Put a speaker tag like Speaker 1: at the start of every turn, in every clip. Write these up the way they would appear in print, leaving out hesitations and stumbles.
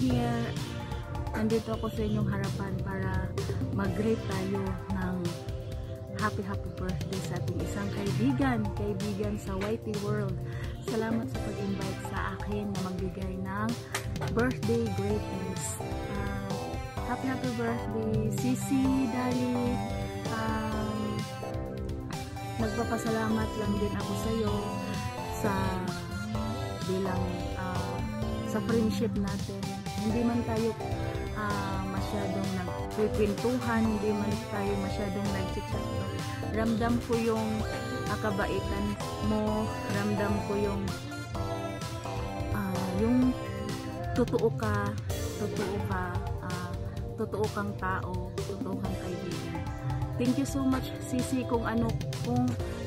Speaker 1: here. Nandito ako sa inyong harapan para mag-greet tayo ng happy birthday sa ating isang kaibigan sa YT World. Salamat sa pag-invite sa akin na magbigay ng birthday greetings. Happy birthday, Sisi Dali. Nagpapasalamat lang din ako sa iyo sa bilang sa friendship natin. Hindi man tayo masyadong nagpipintuhan, hindi man tayo masyadong nag-chat. Ramdam ko yung kabaitan mo, ramdam ko yung totoo kang tao, totoo kang kaibigan. Thank you so much, Sisi, kung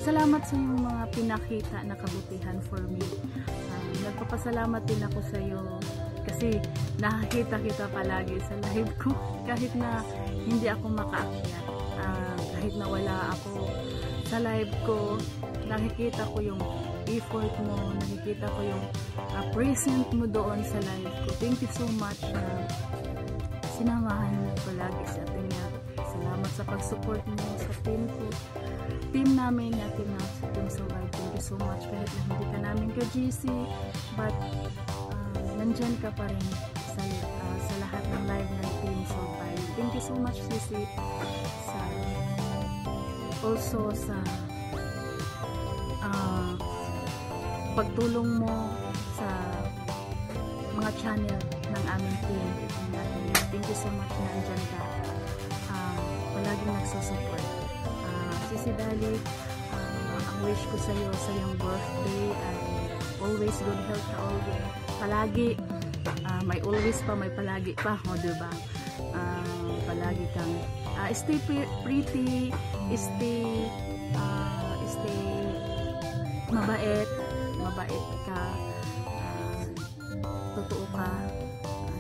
Speaker 1: salamat sa yung mga pinakita na kabutihan for me. Nagpapasalamat din ako sa iyo kasi nakakita kita palagi sa live ko kahit na hindi ako makaakyat, kahit na wala ako sa live ko, nakikita ko yung effort mo, nakikita ko yung present mo doon sa live ko. Thank you so much na sinamahan mo palagi sa ating salamat sa pag-support mo sa team namin natin na sa Team Survive. Thank you so much kahit na hindi ka namin ka-GC, but nandyan ka pa rin sa lahat ng live ng Team Survive. Thank you so much, Sisi, also sa pagtulong mo sa mga channel ng aming team. Thank you so much na nandyan ka. Palaging nagsusupport. Sisi Dali, ang wish ko sa iyo sa iyong birthday ay always good health ka always. Palagi, may always pa, may palagi pa, diba? Palagi kang stay pretty, stay mabait ka, totoo ka,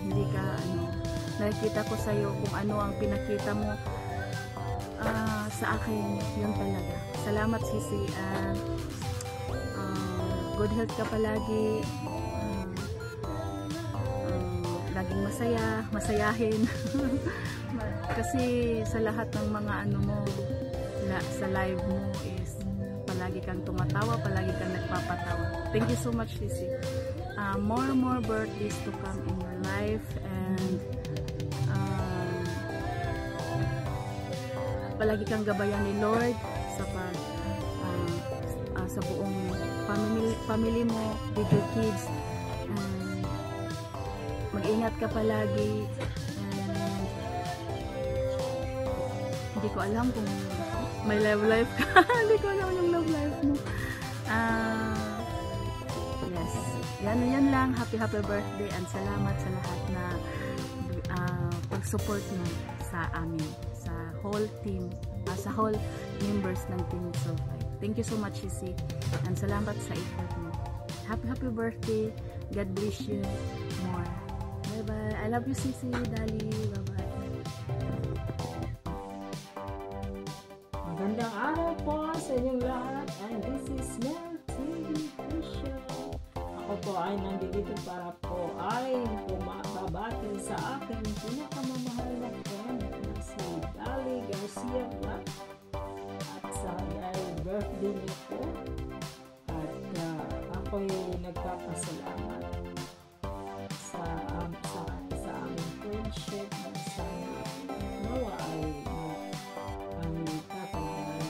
Speaker 1: hindi ka nakikita ko sa iyo kung ano ang pinakita mo sa akin, yun talaga. Salamat, Sisi. Good health ka palagi, laging masayahin kasi sa lahat ng mga mo sa live mo is palagi kang tumatawa, palagi kang nagpapatawa. Thank you so much, Sisi. More birthdays to come in your life, and palagi kang gabayan ni Lord sa sa buong family mo, with your kids. Mag-ingat ka palagi, and hindi ko alam kung may love life ka. Hindi ko alam yung love life mo. Yes, yan lang. Happy birthday, and salamat sa lahat na pag-support mo sa amin, sa whole team, sa whole members ng Team Survive. Thank you so much, Sisi, and salamat sa effort mo. Happy birthday. God bless you more. Bye bye. I love you, Sisi Dali. Bye bye.
Speaker 2: Magandang araw po sa inyong lahat, and this is Mel TV Show. Ako po ay nandito para po ay babati sa aking pinakamamahal na friend na si Dali Garcia Black, at sa birthday niyo po, at ako'y nagpapasalamat sa aming friendship na sana nawa ay tatandaan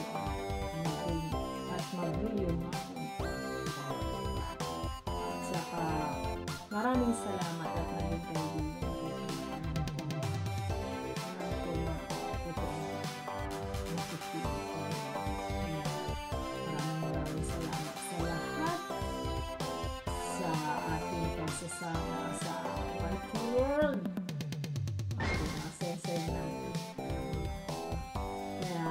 Speaker 2: at mag-reunion. At saka maraming salamat at naging kaibigan. Maraming salamat sa lahat sa ating kasasama sa YT World. Ating asensor natin. Kaya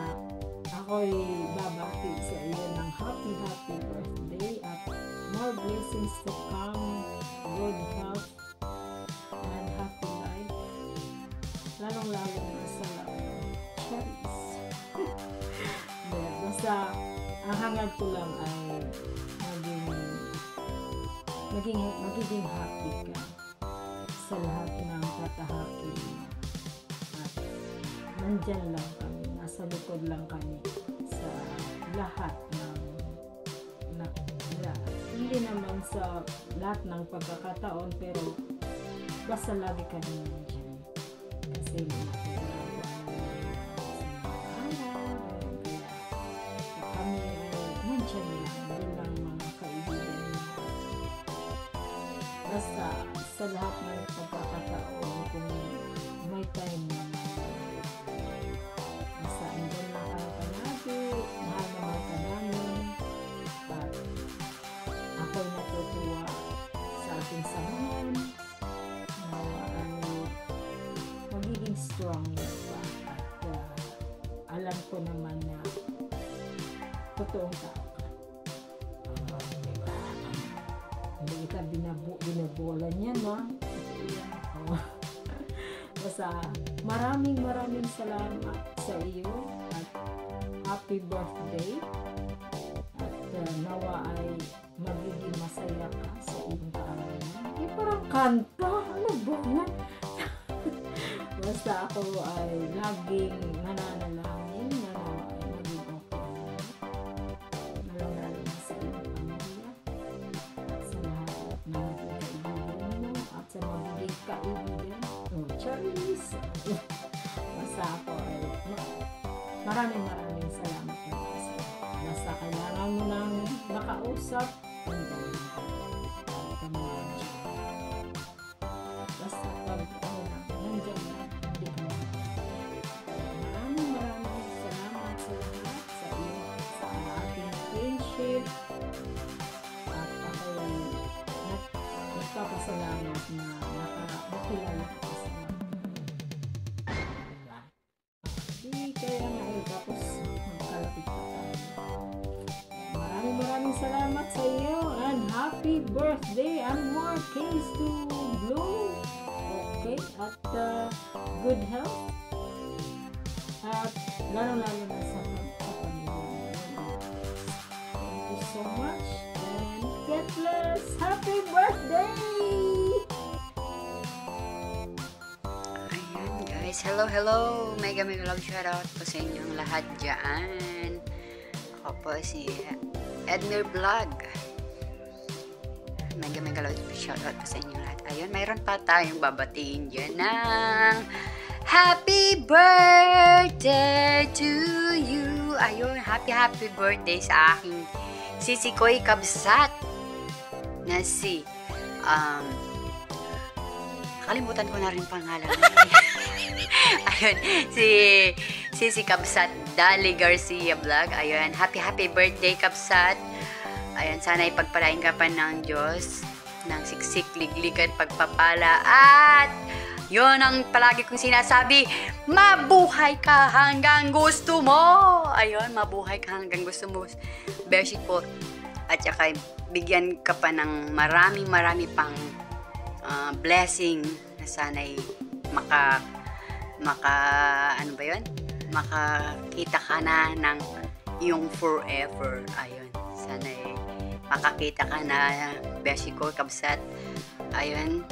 Speaker 2: ako'y babati sa iyo ng happy birthday at more blessings to come, good health, and happy life. Lalong-lalo na sa cherries. Basta ang hangad ko lang ay magiging happy ka sa lahat ng katahaki. At nandyan lang kami, nasa likod lang kami sa lahat ng hindi naman sa lahat ng pagkakataon, pero basta lagi kami nandyan. Kasi kami nandyan lang bilang mga kaibigan. Basta sa lahat ng pagkakataon, kung may time naman, basta andyan lang kami palagi, mahal na mahal ka namin. At ako'y natutuwa sa ating samahan na magiging strong pa. At alam ko naman na totoong tao ka. Hindi ka binabola niya, no? Basta maraming salamat sa iyo at happy birthday. At nawa ay magiging masaya ka sa iyong kaarawan. Parang kanta. Ano ba yan? Basta ako ay laging nananalangin na nawa ay maging okay na. Lalo sa iyong pamilya. At sa lahat ng kaibigan mo. At sa magiging kaibigan. Charles. Basta ako ay maraming salamat na kasi. Basta kailangan mo nang nakausap. Basta pag nandiyan na, hindi ka na. Maraming salamat sa lahat, sa iyo, sa ating friendship. At ako'y nagpapasalamat na nakilala ka sa kaya nga eh, tapos magkalapit pa tayo. Maraming salamat sa iyo and happy birthday and more case to blow. Okay, at good health at lalo-lalo na sa pamilya. Thank you so much and God bless. Happy birthday!
Speaker 3: Hello! Mega love shoutout po sa inyong lahat dyan. Ako po si Edner Vlog. Mega love shoutout po sa inyong lahat. Ayun, mayroon pa tayong babatiin dyan ng happy birthday to you. Ayun, happy birthday sa aking sisi ko'y kabsat na si kalimutan ko na rin pangalan. Ayun, si Kabsat Dali Garcia Vlog. Ayun, happy birthday Kabsat. Ayun, sana ipagpalain ka pa ng Diyos ng siksik, liglig at pagpapala. At yun ang palagi kong sinasabi, mabuhay ka hanggang gusto mo. Ayun, mabuhay ka hanggang gusto mo. Beshi po. At saka bigyan ka pa ng marami pang blessing na sana'y ano ba yun? Makakita ka na ng yung forever. Ayun, sana'y makakita ka na, beshi ko, Kabsat. Ayun,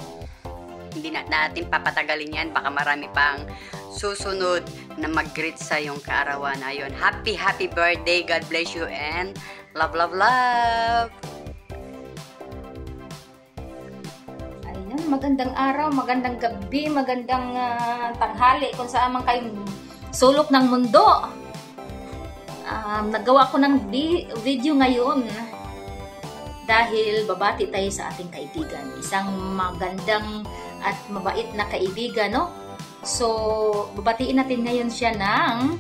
Speaker 3: hindi na natin papatagalin yan. Baka marami pang susunod na mag-greet sa yung kaarawan. Ayun, happy birthday. God bless you and love.
Speaker 4: Magandang araw, magandang gabi, magandang tanghali kung saan man kayong sulok ng mundo. Nagawa ko ng video ngayon dahil babati tayo sa ating kaibigan. Isang magandang at mabait na kaibigan, no? So, babatiin natin ngayon siya ng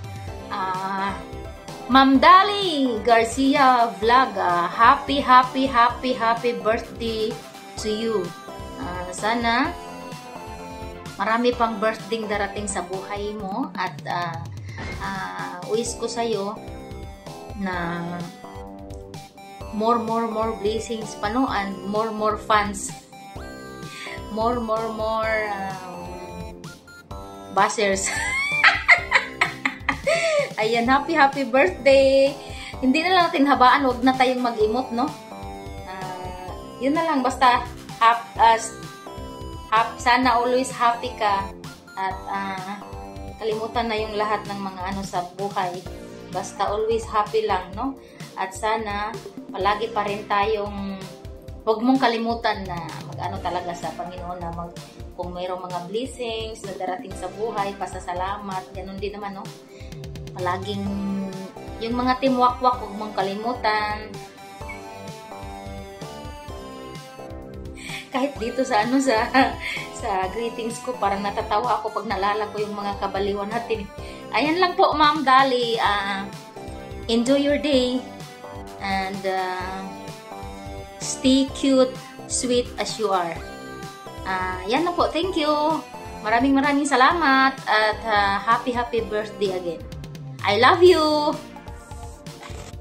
Speaker 4: Ma'am Dali Garcia Vlog. Happy birthday to you. Sana marami pang birthday darating sa buhay mo at wish ko sa'yo na more blessings pa, no? And more fans, more bashers. Ayan, happy birthday. Hindi na lang natin habaan, huwag na tayong mag-emote, no? Yun na lang, basta Sana always happy ka at kalimutan na yung lahat ng mga ano sa buhay. Basta always happy lang, no? At sana palagi pa rin tayong huwag mong kalimutan na mag-ano talaga sa Panginoon na kung mayroong mga blessings na darating sa buhay, pasasalamat, ganun din naman, no? Palaging yung mga timwakwak, huwag mong kalimutan. Kahit dito sa greetings ko, parang natatawa ako pag nalala ko yung mga kabaliwan natin. Ayan lang po, Ma'am Dali. Enjoy your day and stay cute, sweet as you are. Yan na po. Thank you. Maraming salamat at happy birthday again. I love you.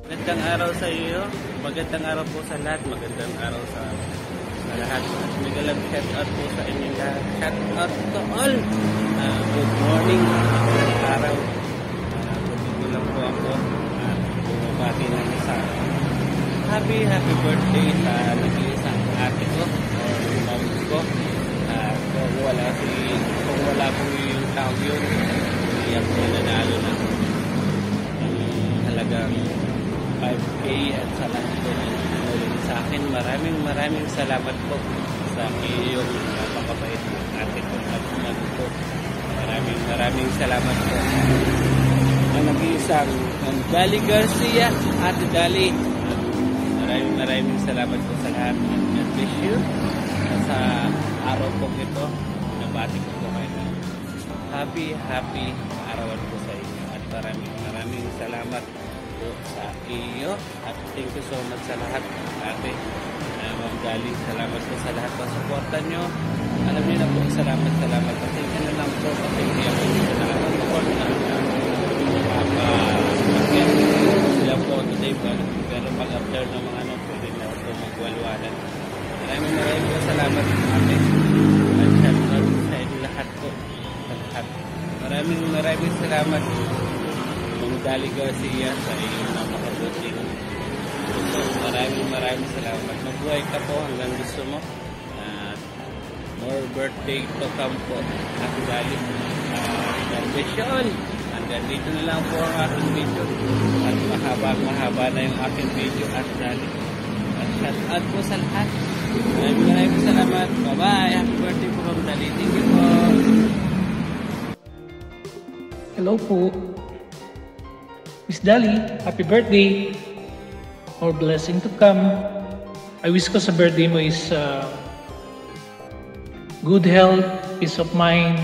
Speaker 5: Magandang araw sa iyo. Magandang araw po sa lahat. Magandang araw sa lahat. Magalang shout out po sa inyo lahat. Shout out to all. Good morning. Magandang araw. Good lang po ako. Bumabati na isa. Happy birthday sa nag-iisang ate ko or mom ko. Kung wala po yung tao yun, iyak po nanalo na halagang 5K at sa lahat po sa akin. Maraming salamat po sa iyong napakabait ng ate ko at mom ko. Maraming salamat po. Ang nag-iisang Dali Garcia, Ate Dali. Maraming salamat po sa lahat. God bless you. Sa araw po ito, nabati ko po kayo. Happy arawan po sa inyo. At maraming salamat po sa iyo. At thank you so much sa lahat. Ate, Ma'am Dali, salamat po sa lahat ng suporta nyo. Alam niyo na po, salamat. Pasensya na lang po kasi hindi ako support na sila po today pero pag-after ng mga pwede na po magwalwalan. Maraming po salamat ate. At shoutout sa inyo lahat po. Maraming salamat Ma'am Dali Garcia sa iyong napakabuting. So maraming salamat. Mabuhay ka po hanggang gusto mo. More birthday to come po. Happy Dali. Congratulations. Hanggang dito na lang po ang aking video. At mahaba na yung aking video at Dali. At shout out po sa lahat. Maraming salamat. Bye-bye. Happy birthday po Ma'am Dali. Thank you po.
Speaker 6: Hello po. Miss Dali, happy birthday. More blessing to come. I wish ko sa birthday mo is good health, peace of mind,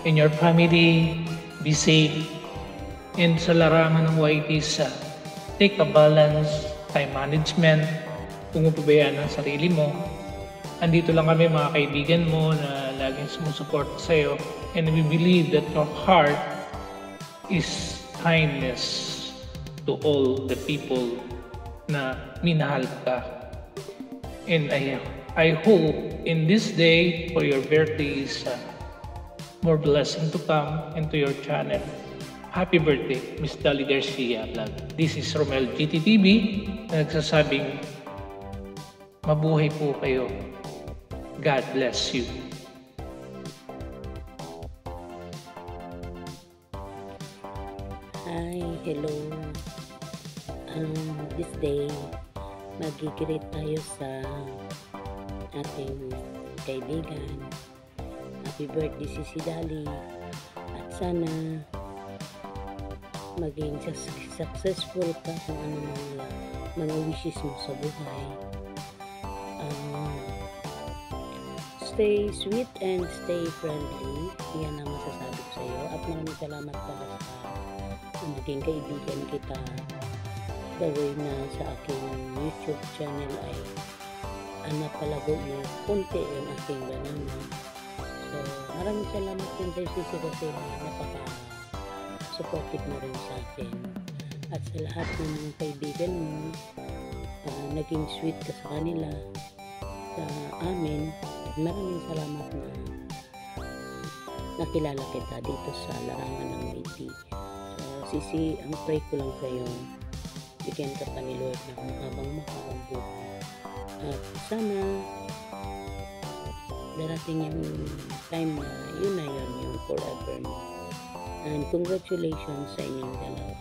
Speaker 6: in your family, be safe. And sa larangan ng YT take a balance, time management, kung mapabayaan ang sarili mo. Andito lang kami mga kaibigan mo na laging sumusuporta sa iyo. And we believe that your heart is kindness to all the people na minahal ka. And I hope in this day for your birthday is more blessing to come into your channel. Happy birthday, Miss Dali Garcia Vlog. This is Romel GTTV na nagsasabing mabuhay po kayo. God bless you.
Speaker 7: Hi, hello. This day, mag-greet tayo sa ating kaibigan. Happy birthday si Dali. At sana maging successful ka kung ano mga wishes mo sa buhay. Stay sweet and stay friendly. Yan ang masasabi ko sa iyo. At maraming salamat pala sa naging kaibigan kita. The way na sa aking YouTube channel ay napalago mo konti yung aking banana. So maraming salamat din kay Sisi kasi napaka-supportive mo rin sa akin. At sa lahat ng mga kaibigan mo, naging sweet ka sa kanila, sa amin. Maraming salamat na nakilala kita dito sa larangan ng YT. So, Sisi, ang pray ko lang sa'yo, bigyan ka pa ni Lord ng habang buhay. At sana, the darating yung time na yun na yun, yung forever mo. And congratulations sa inyong dalawa.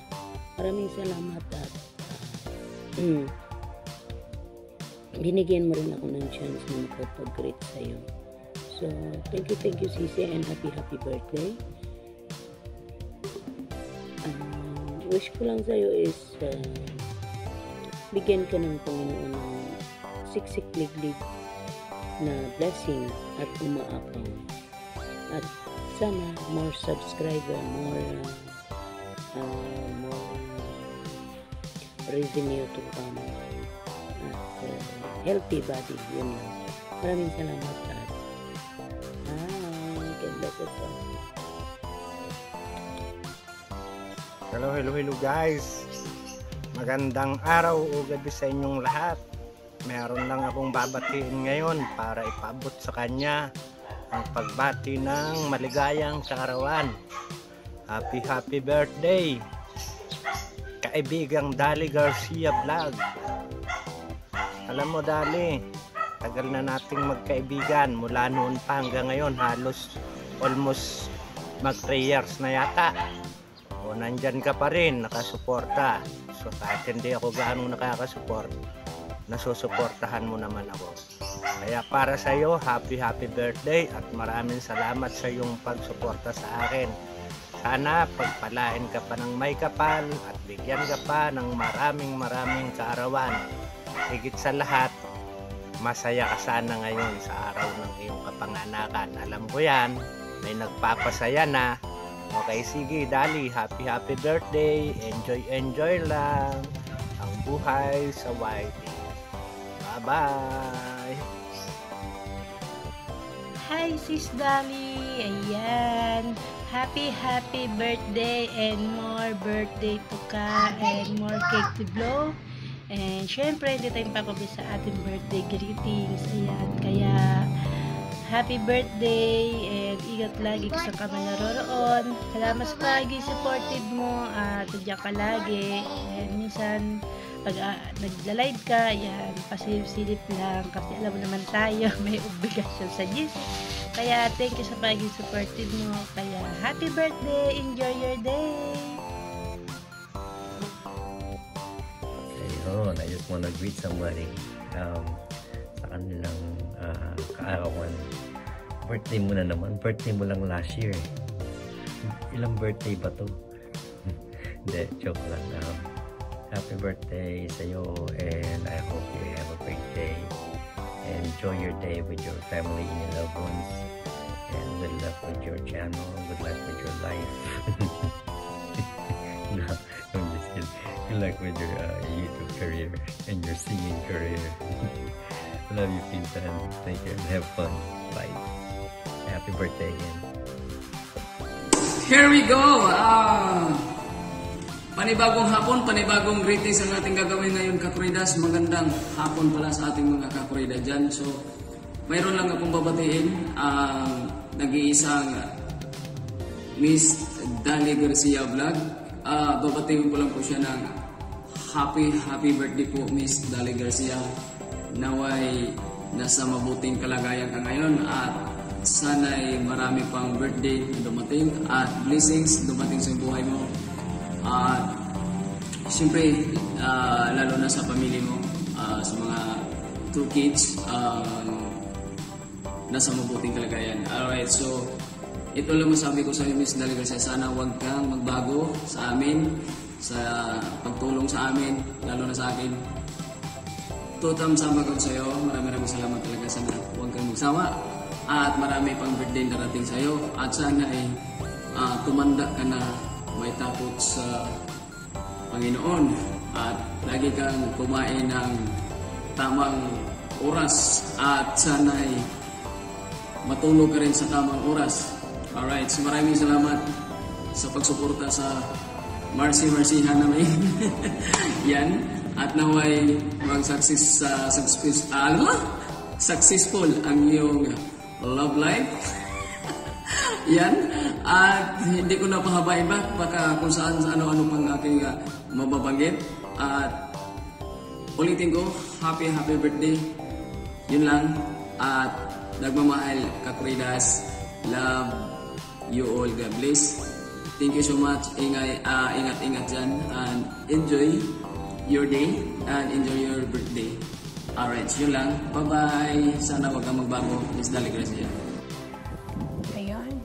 Speaker 7: Maraming salamat at binigyan mo rin ako ng chance na makapag-greet sa'yo. So, thank you Sisi, and happy birthday. Wish ko lang sa'yo is bigyan ka ng Panginoon ng siksik-liglig na blessing at umaapaw. At sana more subscriber, more revenue to come. At healthy body, yun lang. Maraming salamat at God bless us all.
Speaker 8: Hello guys. Magandang araw o gabi sa inyong lahat. Meron lang akong babatiin ngayon para ipaabot sa kanya ang pagbati ng maligayang kaarawan. Happy birthday, kaibigang Dali Garcia Vlog. Alam mo Dali, tagal na nating magkaibigan mula noon pa hanggang ngayon, halos almost mag 3 years na yata. O nandyan ka pa rin, nakasuporta. So kahit hindi ako gaano nakakasupport, nasusuportahan mo naman ako. Kaya para sa iyo, happy birthday at maraming salamat sa iyong pagsuporta sa akin. Sana pagpalain ka pa ng may kapal at bigyan ka pa ng maraming kaarawan. Higit sa lahat, masaya ka sana ngayon sa araw ng iyong kapanganakan. Alam ko yan, may nagpapasaya na. Okay, sige Dali, happy birthday. Enjoy lang ang buhay sa YT. Bye-bye.
Speaker 9: Hi Sis Dali, ayan. Happy birthday and more birthday to ka and more cake to blow. And syempre, hindi tayong papabi sa ating birthday greetings. Ayan, kaya happy birthday and ingat lagi kung saan ka man naroroon. Salamat sa pagi supportive mo at tudya ka lagi. And minsan pag nagla-live ka, yan, pasilip-silip lang kasi alam mo naman tayo may obligasyon sa GIS. Kaya thank you sa pagi supportive mo. Kaya happy birthday, enjoy your day.
Speaker 10: Ayun, I just wanna greet somebody sa kanilang kaarawan. Birthday mo na naman. Birthday mo lang last year. Ilang birthday ba to? Hindi, joke lang. Happy birthday sa'yo and I hope you have a great day. Enjoy your day with your family and your loved ones. And good luck with your channel. Good luck with your life. No, I'm just kidding. Good luck with your YouTube career and your singing career. Love you, Pinsan. Thank you and have fun. Bye. Happy birthday again.
Speaker 11: Here we go! Panibagong hapon, panibagong greetings ang ating gagawin ngayon, Kakuridas. Magandang hapon pala sa ating mga Kakurida dyan. So, mayroon lang akong babatiin ang nag-iisang Miss Dali Garcia Vlog. Babatiin ko lang po siya ng happy birthday po, Miss Dali Garcia. Naway nasa mabuting kalagayan ka ngayon at sana'y marami pang birthday na dumating at blessings dumating sa buhay mo. At siyempre, lalo na sa pamilya mo, sa mga 2 kids, nasa mabuting kalagayan. Alright, so ito lang masabi ko sa iyo, Miss Dali Garcia, sana huwag kang magbago sa amin, sa pagtulong sa amin, lalo na sa akin. Tutam sama ko sa iyo, maraming salamat talaga, sana huwag kang magsawa at marami pang birthday darating sa iyo at sana ay tumanda ka na may takot sa Panginoon at lagi kang kumain ng tamang oras at sana'y matulog ka rin sa tamang oras. Alright, so maraming salamat sa pagsuporta sa Marcy-Marcyhan namin. Yan, at naway successful ang iyong love life. Yan, at hindi ko na pahabain ba baka kung saan sa ano-ano pang aking mababanggit. At ulitin ko, happy birthday. Yun lang. At nagmamahal, kakuridas, love you all, God bless. Thank you so much. Ingat dyan and enjoy your day and enjoy your birthday. Alright, yun lang. Bye-bye. Sana wag kang magbago. Miss Dali Garcia.
Speaker 9: Ayun.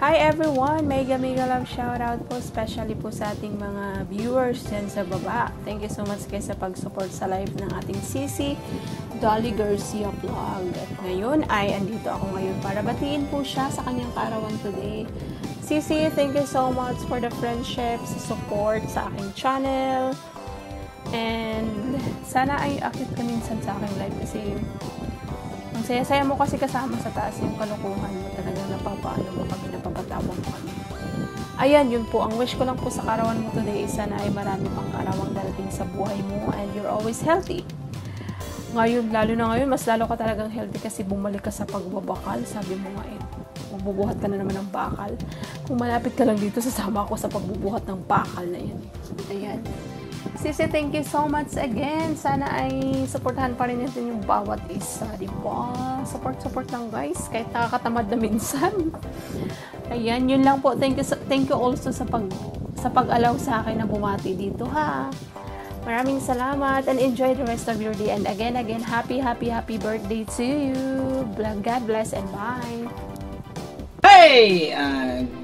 Speaker 9: Hi everyone! Mega love shoutout po, especially po sa ating mga viewers dyan sa baba. Thank you so much guys sa pag-support sa live ng ating Sisi Dali Garcia vlog. At ngayon ay andito ako ngayon para batiin po siya sa kanyang kaarawan today. Sisi, thank you so much for the friendship, sa support sa aking channel. And sana ay akit ka minsan sa aking live kasi ang saya-saya mo kasi kasama sa taas yung kalukuhan mo. Talagang napapaano mo kami, napapatawang mo kami. Ayan, yun po. Ang wish ko lang po sa karawan mo today is sana ay marami pang karawang darating sa buhay mo and you're always healthy. Ngayon, lalo na ngayon, mas lalo ka talagang healthy kasi bumalik ka sa pagbabakal. Sabi mo nga magbubuhat ka na naman ng bakal. Kung malapit ka lang dito, sasama ako sa pagbubuhat ng bakal na yan. Ayan. Sisi, thank you so much again. Sana ay supportahan pa rin natin yung bawat isa, di ba? Support lang guys, kahit nakakatamad na minsan. Ayan, yun lang po. Thank you also sa pag-allow sa akin na bumati dito, ha. Maraming salamat and enjoy the rest of your day. And again, happy birthday to you. God bless and bye.
Speaker 12: Hey!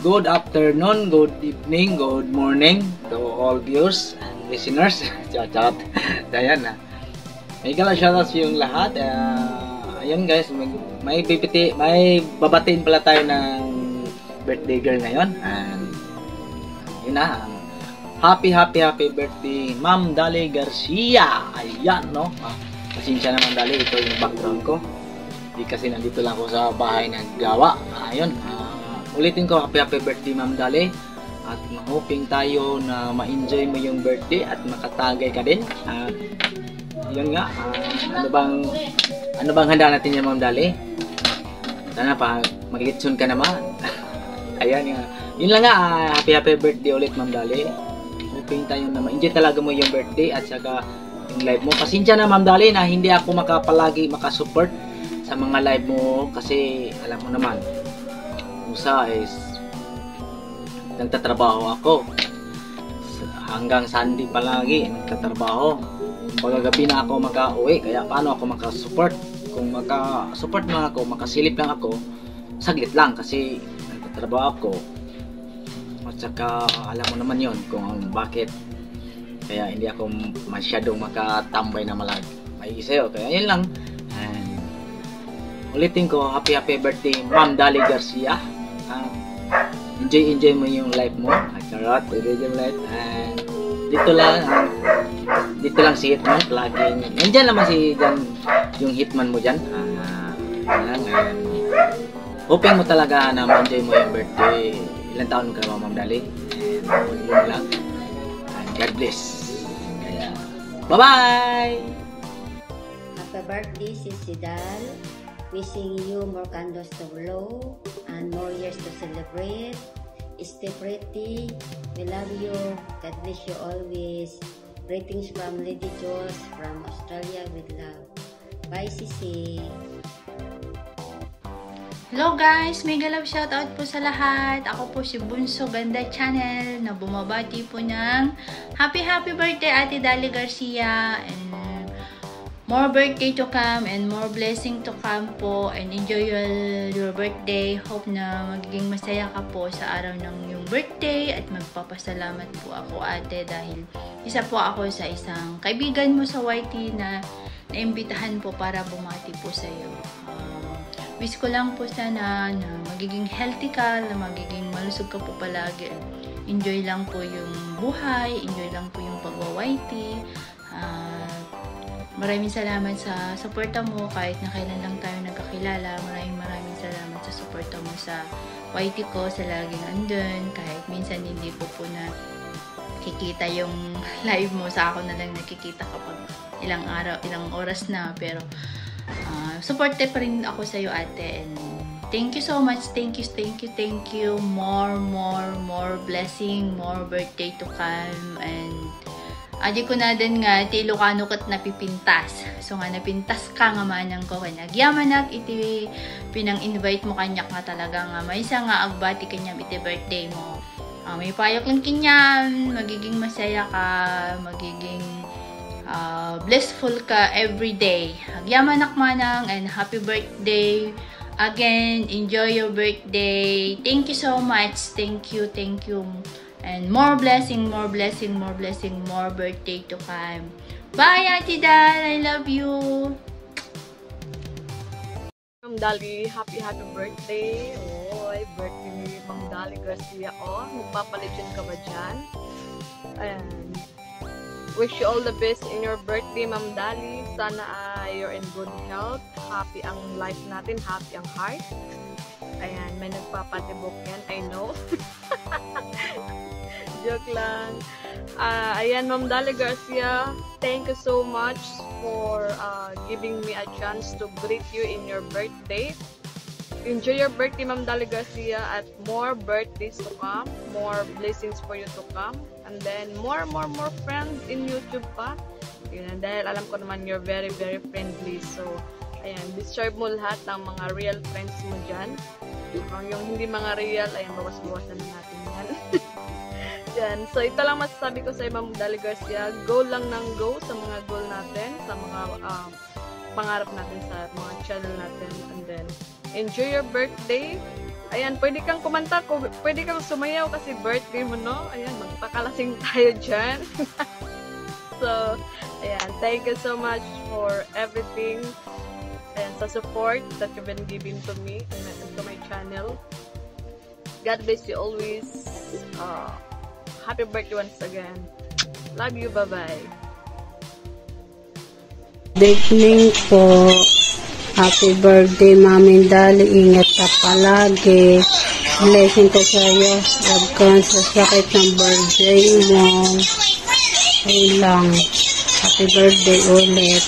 Speaker 12: Good afternoon, good evening, good morning to all viewers and listeners. Chat. Ayan na. May shoutouts yung lahat. Ayan guys, may babatiin pala tayo ng birthday girl ngayon. And yun na. Happy birthday, Ma'am Dali Garcia. Ayan, no? Pasensya na, Ma'am Dali. Ito yung background ko. Hindi kasi nandito lang ako sa bahay naggawa. Ayun. Ulitin ko, happy birthday, Ma'am Dali. At hoping tayo na ma-enjoy mo yung birthday at makatagay ka din. Yun nga. Ano bang handa natin yan, Ma'am Dali? Sana pa mag-litson ka naman. Ayan nga. Yun lang nga. Happy birthday ulit, Ma'am Dali. Hoping tayo na ma-enjoy talaga mo yung birthday at saka yung live mo. Pasensya na, Ma'am Dali, na hindi ako makapalagi makasupport sa mga live mo kasi alam mo naman usa is nagtatrabaho ako hanggang Sunday palagi nagtatrabaho. Pagkagabi na ako makauwi kaya paano ako makasupport? Kung makasupport lang ako, makasilip lang ako, saglit lang kasi nagtatrabaho ako. At saka alam mo naman yon kung bakit kaya hindi ako masyadong makatambay na may isayo. Kaya yun lang. Ulitin ko, happy birthday, Ma'am Dali Garcia. Enjoy mo yung life mo. Charot, enjoy yung life. And dito lang si Hitman. Laging, nandyan naman yung Hitman mo dyan. Hoping mo talaga na ma-enjoy mo yung birthday. Ilang taon mo ka ba, Ma'am Dali? And yun lang. And God bless. Bye-bye!
Speaker 13: Happy birthday, Sisi Dal. Wishing you more candles to blow and more years to celebrate. Stay pretty. We love you. God bless you always. Greetings from Lady Jules from Australia with love. Bye, Sisi.
Speaker 14: Hello guys! Mega love shoutout po sa lahat. Ako po si Bunso Ganda Channel na bumabati po ng happy birthday Ate Dali Garcia and more birthday to come and more blessing to come po and enjoy your birthday. Hope na magiging masaya ka po sa araw ng iyong birthday at magpapasalamat po ako ate dahil isa po ako sa isang kaibigan mo sa YT na naimbitahan po para bumati po sa iyo. Wish ko lang po sana na magiging healthy ka, na magiging malusog ka po palagi. Enjoy lang po yung buhay, enjoy lang po yung pagwa-YT. Maraming salamat sa suporta mo kahit na kailan lang tayo nagkakilala. Maraming salamat sa suporta mo sa YT ko, sa laging andun. Kahit minsan hindi ko po na kikita yung live mo, sa ako na lang nakikita kapag ilang oras na. Pero supporte pa rin ako sa iyo ate. And thank you so much. Thank you. More blessing, more birthday to come. And Adi ko na din nga, ti Ilocano kat napipintas. So nga, napintas ka nga manang ko kanya. Gyamanak, iti pinang-invite mo kanyak nga talaga nga. May isa nga agbati kanya iti birthday mo. May payok lang kinyan, magiging masaya ka, magiging blissful ka every day. Gyamanak manang, and happy birthday. Again, enjoy your birthday. Thank you so much. Thank you. And more blessing, more birthday to come. Bye, Ate Dal. I love you.
Speaker 15: Ma'am Dali, happy birthday. Oy, birthday ni Ma'am Dali Garcia. Magpapaligyan ka ba dyan? And wish you all the best in your birthday, Ma'am Dali. Sana you're in good health. Happy ang life natin, happy ang heart. Ayan, may nagpapatibok yan, I know. Joke lang. Ayan, Ma'am Dali Garcia, thank you so much for giving me a chance to greet you in your birthday. Enjoy your birthday, Ma'am Dali Garcia, at more birthdays to come, more blessings for you to come, and then more friends in YouTube pa. Yun, dahil alam ko naman you're very friendly. So, ayan, deserve mo lahat ng mga real friends mo dyan. Yung hindi mga real, ayan, bawas-bawasan natin yan. Yan. So, ito lang masasabi ko sa Ma'am Dali Garcia. Go lang ng go sa mga goal natin, sa mga pangarap natin sa mga channel natin. And then, enjoy your birthday. Ayan, pwede kang kumanta, pwede kang sumayaw kasi birthday mo, no? Ayan, magpakalasing tayo dyan. So, ayan, thank you so much for everything and sa support that you've been giving to me and to my channel. God bless you always. Happy birthday once again. Love you. Bye-bye.
Speaker 16: Good evening po. Happy birthday, Mami Dali. Ingat ka palagi. Blessing ko sa iyo. Huwag kang sasakit ng birthday mo. Ay lang. Happy birthday ulit.